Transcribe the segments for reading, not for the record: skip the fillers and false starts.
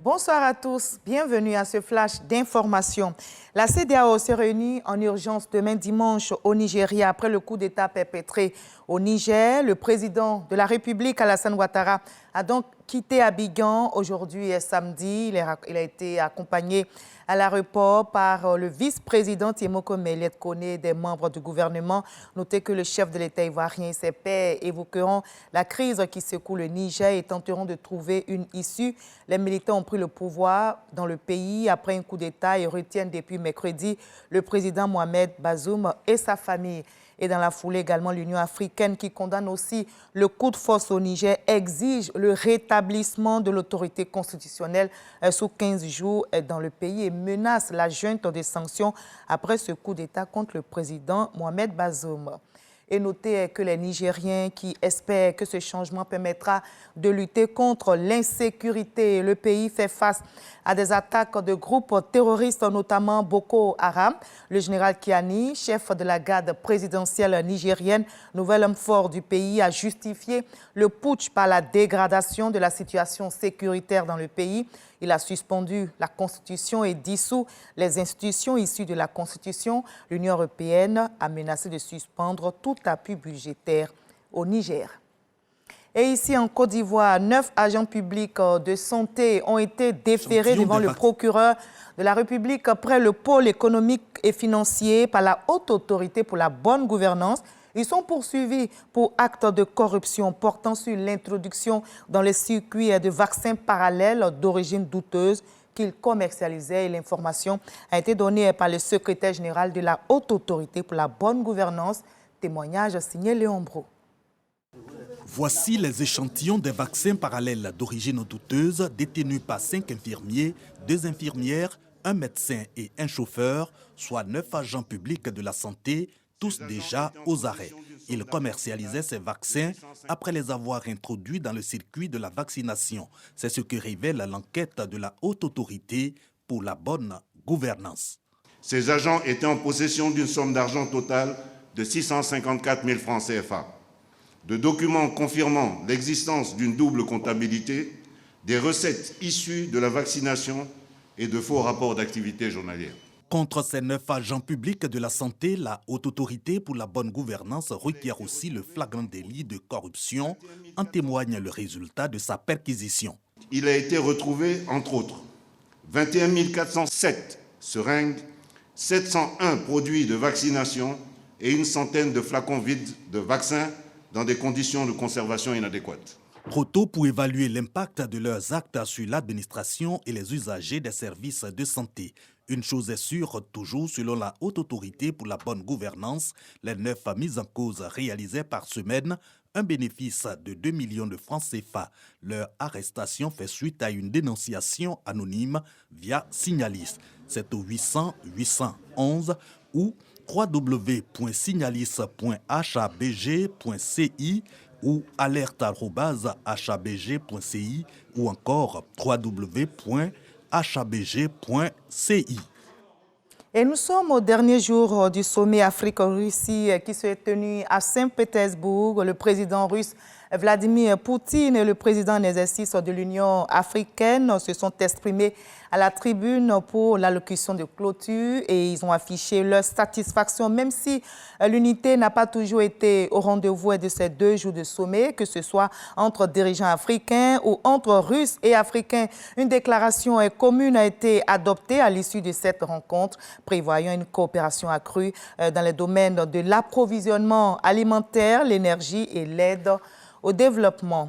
Bonsoir à tous, bienvenue à ce flash d'information. La CEDEAO se réunit en urgence demain dimanche au Nigeria après le coup d'État perpétré au Niger. Le président de la République, Alassane Ouattara, a donc quitté Abidjan aujourd'hui et samedi. Il a été accompagné à l'aéroport par le vice-président Tiemoko Meliet Kone, des membres du gouvernement. Notez que le chef de l'État ivoirien et ses pairs évoqueront la crise qui secoue le Niger et tenteront de trouver une issue. Les militants ont pris le pouvoir dans le pays après un coup d'État et retiennent depuis mercredi le président Mohamed Bazoum et sa famille. Et dans la foulée également, l'Union africaine, qui condamne aussi le coup de force au Niger, exige le rétablissement de l'autorité constitutionnelle sous 15 jours dans le pays et menace la junte des sanctions après ce coup d'État contre le président Mohamed Bazoum. Et notez que les Nigériens qui espèrent que ce changement permettra de lutter contre l'insécurité. Le pays fait face à des attaques de groupes terroristes, notamment Boko Haram. Le général Kiani, chef de la garde présidentielle nigérienne, nouvel homme fort du pays, a justifié le putsch par la dégradation de la situation sécuritaire dans le pays. Il a suspendu la Constitution et dissous les institutions issues de la Constitution. L'Union européenne a menacé de suspendre tout appui budgétaire au Niger. Et ici en Côte d'Ivoire, 9 agents publics de santé ont été déférés devant le procureur de la République après le pôle économique et financier par la Haute Autorité pour la bonne gouvernance. Ils sont poursuivis pour actes de corruption portant sur l'introduction dans les circuits de vaccins parallèles d'origine douteuse qu'ils commercialisaient. L'information a été donnée par le secrétaire général de la Haute Autorité pour la bonne gouvernance. Témoignage signé Léon Bro. Voici les échantillons des vaccins parallèles d'origine douteuse détenus par 5 infirmiers, 2 infirmières, un médecin et un chauffeur, soit 9 agents publics de la santé, tous déjà aux arrêts. Ils commercialisaient ces vaccins après les avoir introduits dans le circuit de la vaccination. C'est ce que révèle l'enquête de la Haute Autorité pour la bonne gouvernance. Ces agents étaient en possession d'une somme d'argent totale de 654 000 francs CFA, de documents confirmant l'existence d'une double comptabilité, des recettes issues de la vaccination et de faux rapports d'activité journalière. Contre ces 9 agents publics de la santé, la Haute Autorité pour la bonne gouvernance requiert aussi le flagrant délit de corruption. En témoigne le résultat de sa perquisition. Il a été retrouvé, entre autres, 21 407 seringues, 701 produits de vaccination et une centaine de flacons vides de vaccins dans des conditions de conservation inadéquates. Trop tôt pour évaluer l'impact de leurs actes sur l'administration et les usagers des services de santé. Une chose est sûre, toujours selon la Haute Autorité pour la bonne gouvernance, les 9 mises en cause réalisaient par semaine un bénéfice de 2 millions de francs CFA. Leur arrestation fait suite à une dénonciation anonyme via Signalis. C'est au 800 811 ou www.signalis.habg.ci ou alerte@habg.ci ou encore www.habg.ci. Et nous sommes au dernier jour du sommet Afrique-Russie qui s'est tenu à Saint-Pétersbourg. Le président russe Vladimir Poutine et le président en exercice de l'Union africaine se sont exprimés à la tribune pour l'allocution de clôture et ils ont affiché leur satisfaction, même si l'unité n'a pas toujours été au rendez-vous de ces 2 jours de sommet, que ce soit entre dirigeants africains ou entre Russes et Africains. Une déclaration commune a été adoptée à l'issue de cette rencontre, prévoyant une coopération accrue dans les domaines de l'approvisionnement alimentaire, l'énergie et l'aide au développement.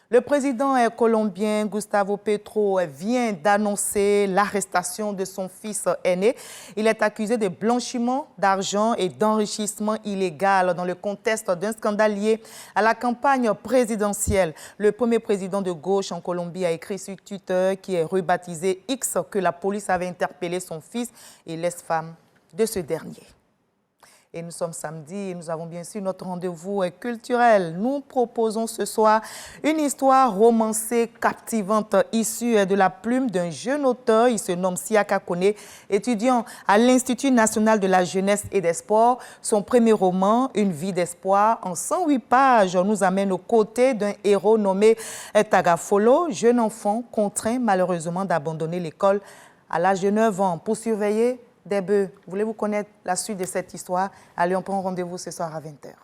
Le président colombien Gustavo Petro vient d'annoncer l'arrestation de son fils aîné. Il est accusé de blanchiment d'argent et d'enrichissement illégal dans le contexte d'un scandale lié à la campagne présidentielle. Le premier président de gauche en Colombie a écrit sur Twitter, qui est rebaptisé X, que la police avait interpellé son fils et l'ex-femme de ce dernier. Et nous sommes samedi et nous avons bien sûr notre rendez-vous culturel. Nous proposons ce soir une histoire romancée captivante issue de la plume d'un jeune auteur. Il se nomme Siaka Kone, étudiant à l'Institut national de la jeunesse et des sports. Son premier roman, Une vie d'espoir, en 108 pages, nous amène aux côtés d'un héros nommé Tagafolo, jeune enfant contraint malheureusement d'abandonner l'école à l'âge de 9 ans pour surveiller des bœufs. Voulez-vous connaître la suite de cette histoire? Allez, on prend rendez-vous ce soir à 20h.